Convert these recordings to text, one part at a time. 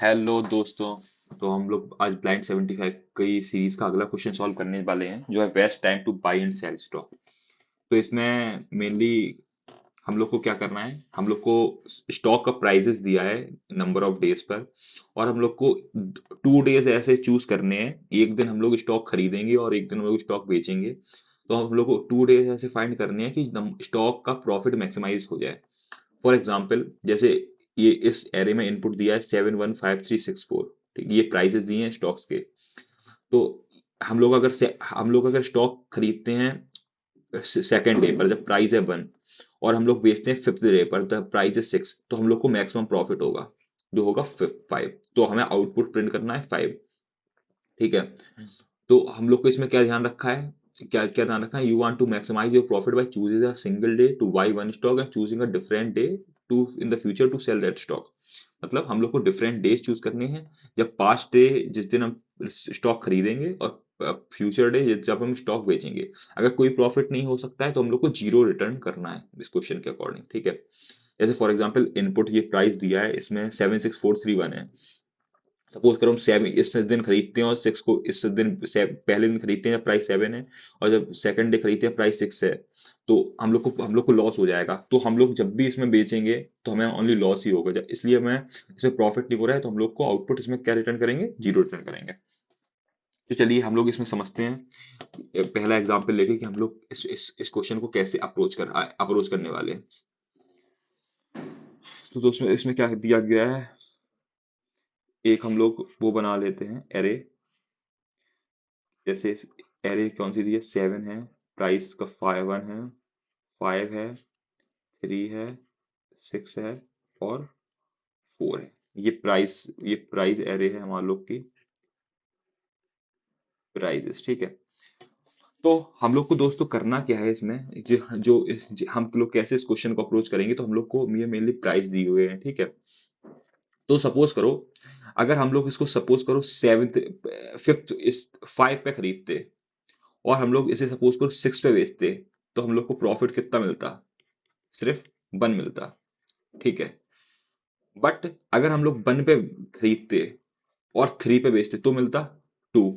Hello दोस्तों। तो हम लोग आज ब्लाइंड 75 की सीरीज का अगला क्वेश्चन सॉल्व करने वाले हैं जो है best time to buy and sell stock. तो इसमें मेनली हम लोग को क्या करना है, हम लोग को स्टॉक का प्राइजेस दिया है नंबर ऑफ डेज पर, और हम लोग को 2 डेज ऐसे चूज करने हैं। एक दिन हम लोग स्टॉक खरीदेंगे और एक दिन हम लोग स्टॉक बेचेंगे। तो हम लोग को 2 डेज ऐसे फाइंड करने हैं कि स्टॉक का प्रॉफिट मैक्सिमाइज हो जाए। फॉर एग्जाम्पल जैसे ये इस एरे में इनपुट दिया है 715364, ठीक, ये प्राइसेस दिए हैं स्टॉक्स के। तो हम लोग अगर स्टॉक खरीदते हैं सेकेंड डे पर जब प्राइस है 1, और हम लोग बेचते हैं फिफ्थ डे पर जब प्राइस है 6, तो हम लोग को मैक्सिमम प्रॉफिट होगा जो होगा 5। तो हमें आउटपुट प्रिंट करना है 5। ठीक है। तो हम लोग को इसमें क्या ध्यान रखा है, क्या क्या ध्यान रखा है, you want to maximise your profit by choosing a single day to buy one stock and choosing a different day to in the future to sell that stock. मतलब हम लोग को डिफरेंट डेज चूज करने हैं। जब past day जिस दिन हम स्टॉक खरीदेंगे, और फ्यूचर डे जब हम स्टॉक बेचेंगे। अगर कोई प्रॉफिट नहीं हो सकता है तो हम लोग को जीरो रिटर्न करना है इस क्वेश्चन के अकॉर्डिंग। ठीक है। जैसे फॉर एग्जांपल इनपुट ये प्राइस दिया है, इसमें 76431 है। सपोज करो हम 7 इस दिन खरीदते हैं और 6 को इस दिन पहले दिन खरीदते हैं जब प्राइस 7 है, और जब सेकंड डे खरीदते हैं प्राइस 6 है। तो हम लोग को लॉस हो जाएगा। तो हम लोग जब भी इसमें बेचेंगे तो हमें ओनली लॉस ही होगा, इसलिए हमें इसमें प्रॉफिट नहीं हो रहा है, तो हम लोग को आउटपुट इसमें क्या रिटर्न करेंगे, जीरो रिटर्न करेंगे। तो चलिए हम लोग इसमें समझते हैं पहला एग्जांपल लेके कि हम लोग इस क्वेश्चन को कैसे अप्रोच करने वाले हैं। तो दोस्तों इसमें क्या दिया गया है, एक हम लोग वो बना लेते हैं एरे। जैसे एरे कौन सी दी है, 7 है, प्राइस का 5 1 है, 5 है, 3 है, 6 है, और 4 है। ये प्राइस एरे है हमारे लोग की प्राइजेस। ठीक है। तो हम लोग को दोस्तों करना क्या है इसमें, हम लोग कैसे इस क्वेश्चन को अप्रोच करेंगे, तो हम लोग को ये मेनली प्राइस दिए हुए हैं। ठीक है। तो सपोज करो, अगर हम लोग इसको सपोज करो सेवन्थ फिफ्थ इस 5 पे खरीदते, और हम लोग इसे सपोज करो 6 पे बेचते, तो हम लोग को प्रॉफिट कितना मिलता, सिर्फ 1 मिलता। ठीक है। बट अगर हम लोग 1 पे खरीदते और 3 पे बेचते तो मिलता 2।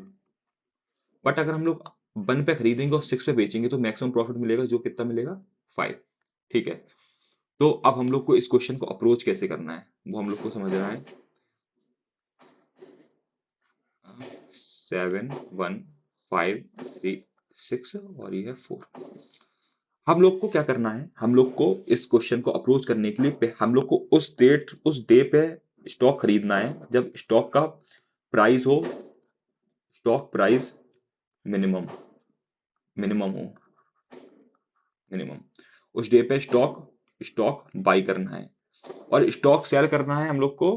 बट अगर हम लोग 1 पे खरीदेंगे और 6 पे बेचेंगे तो मैक्सिमम प्रॉफिट मिलेगा, जो कितना मिलेगा, 5। ठीक है। तो अब हम लोग को इस क्वेश्चन को अप्रोच कैसे करना है वो हम लोग को समझना है। 7 1 5 3 6 और ये है 4। हम लोग को क्या करना है, हम लोग को इस क्वेश्चन को अप्रोच करने के लिए हम लोग को उस डे पे स्टॉक खरीदना है जब स्टॉक का प्राइस हो, स्टॉक प्राइस मिनिमम मिनिमम हो, मिनिमम उस डे पे स्टॉक स्टॉक बाई करना है। और स्टॉक सेल करना है हम लोग को,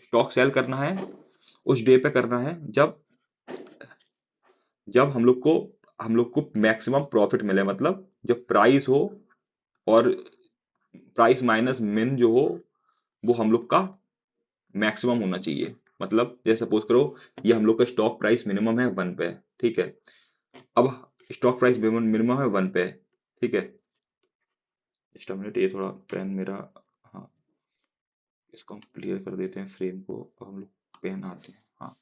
स्टॉक सेल करना है उस डे पे करना है जब जब हम लोग को मैक्सिमम प्रॉफिट मिले, मतलब जब प्राइस हो और प्राइस माइनस मिन जो हो वो हम लोग का मैक्सिमम होना चाहिए। मतलब जैसे सपोज करो ये हम लोग का स्टॉक प्राइस मिनिमम है 1 पे। ठीक है। अब स्टॉक प्राइस मिनिमम है 1 पे। ठीक है। जस्ट अ मिनट, ये थोड़ा पेन मेरा, हाँ, इसको हम क्लियर कर देते हैं फ्रेम को, अब हम लोग पेन आते हैं। हाँ,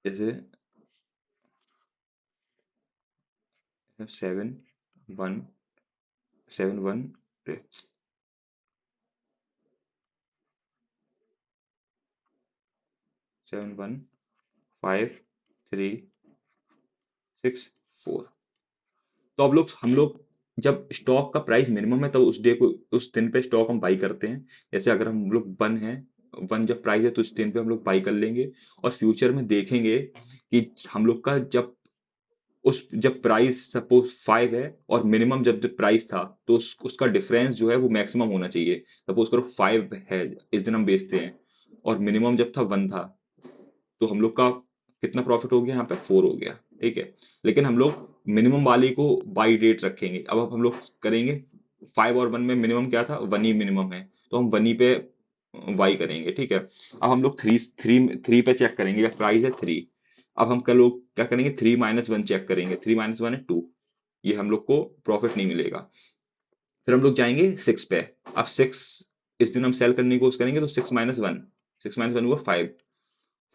जैसे 7 1 7 1 7 1 5 3 6 4। तो अब हम लोग जब स्टॉक का प्राइस मिनिमम है तब उस डे को उस दिन पे स्टॉक हम बाई करते हैं। जैसे अगर हम लोग 1 है, 1 जब प्राइस है तो उस दिन पे हम लोग बाई कर लेंगे। और फ्यूचर में देखेंगे कि हम लोग का जब प्राइस सपोज 5 है और मिनिमम जब प्राइस था, तो उसका डिफरेंस जो है वो मैक्सिमम होना चाहिए। सपोज करो 5 है, इस दिन हम बेचते हैं, और मिनिमम जब था 1 था, तो हम लोग का कितना प्रॉफिट हो गया, यहाँ पे 4 हो गया। ठीक है। लेकिन हम लोग मिनिमम वाली को बाई डेट रखेंगे। अब हम लोग करेंगे 5 और 1 में मिनिमम क्या था, 1 ही मिनिमम है, तो हम 1 ही पे बाई करेंगे। ठीक है। अब हम लोग थ्री थ्री थ्री पे चेक करेंगे, जब प्राइस है 3। अब हम कल लोग क्या करेंगे, 3 - 1 चेक करेंगे, 3 - 1 है 2। ये हम लोग को प्रॉफिट नहीं मिलेगा। फिर हम लोग जाएंगे 6 पे। अब 6 इस दिन हम सेल करने की कोशिश करेंगे तो 6 - 1 हुआ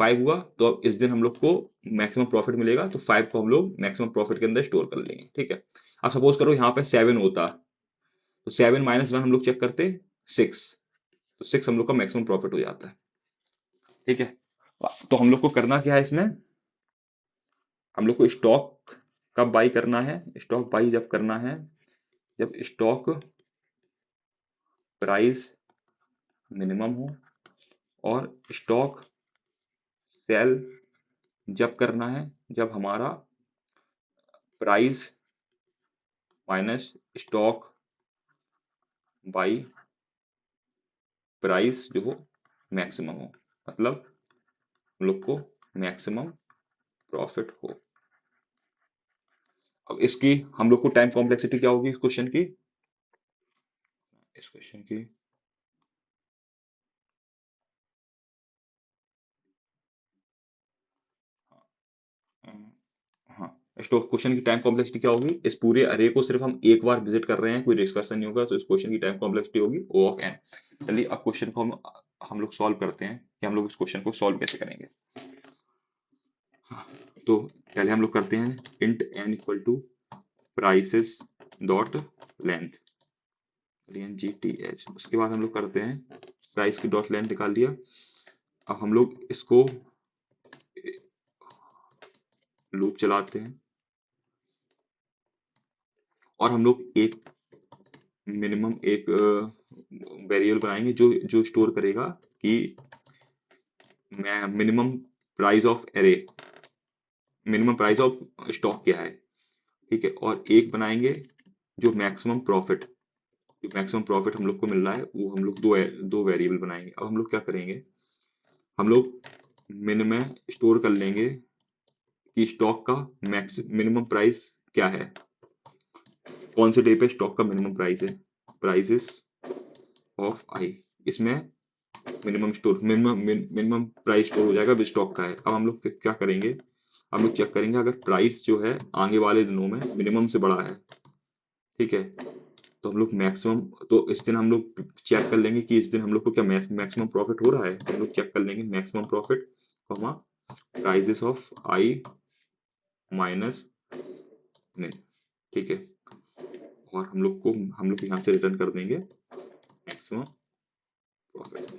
5 हुआ, तो अब इस दिन हम लोग को मैक्सिमम प्रॉफिट मिलेगा, तो 5 को हम लोग मैक्सिमम प्रॉफिट के अंदर स्टोर कर लेंगे। ठीक है, अब सपोज करो यहाँ पे 7 होता, तो 7 - 1 हम लोग चेक करते 6, तो 6 हम लोग का मैक्सिमम प्रॉफिट हो जाता है। ठीक है, तो हम लोग को करना क्या है इसमें, हम लोग को स्टॉक कब बाई करना है, स्टॉक बाई जब करना है जब स्टॉक प्राइस मिनिमम हो, और स्टॉक सेल जब करना है जब हमारा price minus stock by price जो हो मैक्सिमम हो, मतलब हम लोग को मैक्सिमम प्रॉफिट हो। अब इसकी हम लोग को टाइम कॉम्प्लेक्सिटी क्या होगी इस क्वेश्चन की हाँ, स्टॉक क्वेश्चन की टाइम कॉम्प्लेक्सिटी क्या होगी, इस पूरे अरे को सिर्फ हम एक बार विजिट कर रहे हैं, कोई डिस्कशन नहीं होगा, तो इस क्वेश्चन की टाइम कॉम्प्लेक्सिटी होगी O ऑफ n। चलिए अब क्वेश्चन को हम लोग सॉल्व करते हैं कि हम लोग इस क्वेश्चन को सॉल्व कैसे करेंगे। तो पहले हम लोग करते हैं int n equal to prices dot length LNGTH, उसके बाद हम लोग करते हैं प्राइस की डॉट लेंथ निकाल दिया। अब हम लोग इसको लूप चलाते हैं और हम लोग एक मिनिमम एक वेरिएबल बनाएंगे जो जो स्टोर करेगा कि मैं minimum price of array, minimum price of stock क्या है। ठीक है, और एक बनाएंगे जो मैक्सिमम प्रॉफिट, जो मैक्सिमम प्रॉफिट हम लोग को मिल रहा है वो हम लोग दो वेरिएबल बनाएंगे। अब हम लोग क्या करेंगे, हम लोग मिनिमम स्टोर कर लेंगे कि स्टॉक का मैक्स मिनिमम प्राइस क्या है, कौन से डे पे स्टॉक का मिनिमम प्राइस है, प्राइसेस ऑफ आई, इसमें मिनिमम प्राइस स्टोर हो जाएगा स्टॉक का है। अब हम लोग फिर क्या करेंगे, हम लोग चेक करेंगे अगर प्राइस जो है आगे वाले दिनों में मिनिमम से बड़ा है, ठीक है, तो हम लोग मैक्सिमम, तो इस दिन हम लोग चेक कर लेंगे कि इस दिन हम लोग को क्या मैक्सिमम प्रॉफिट हो रहा है, तो हम लोग चेक कर लेंगे maximum profit comma prices of I minus मिन। ठीक है, और हम लोग यहाँ से रिटर्न कर देंगे मैक्सिमम प्रॉफिट।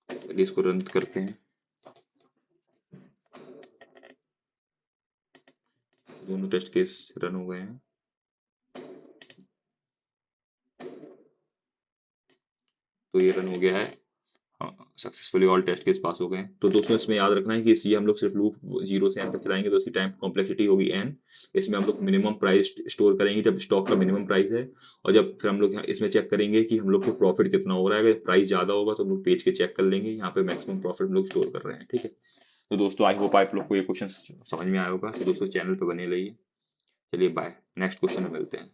चलिए इसको रन करते हैं, दोनों टेस्ट केस रन हो गए हैं। तो ये रन हो गया है, सक्सेसफुली ऑल टेस्ट केस पास हो गए हैं। तो दोस्तों इसमें याद रखना है कि ये हम लोग सिर्फ लूप 0 से n तक चलाएंगे तो इसकी टाइम कॉम्प्लेक्सिटी होगी n। इसमें हम लोग मिनिमम प्राइस स्टोर करेंगे जब स्टॉक का मिनिमम प्राइस है, और जब फिर हम लोग यहाँ इसमें चेक करेंगे कि हम लोग को प्रॉफिट कितना हो रहा है, अगर प्राइस ज़्यादा होगा तो हम लोग पेज के चेक कर लेंगे यहाँ पे मैक्सिमम प्रॉफिट हम लोग स्टोर कर रहे हैं। ठीक है, तो दोस्तों आई होप आप लोग को ये क्वेश्चन समझ में आया होगा। तो दोस्तों चैनल पर बने रहिए। चलिए बाय, नेक्स्ट क्वेश्चन में मिलते हैं।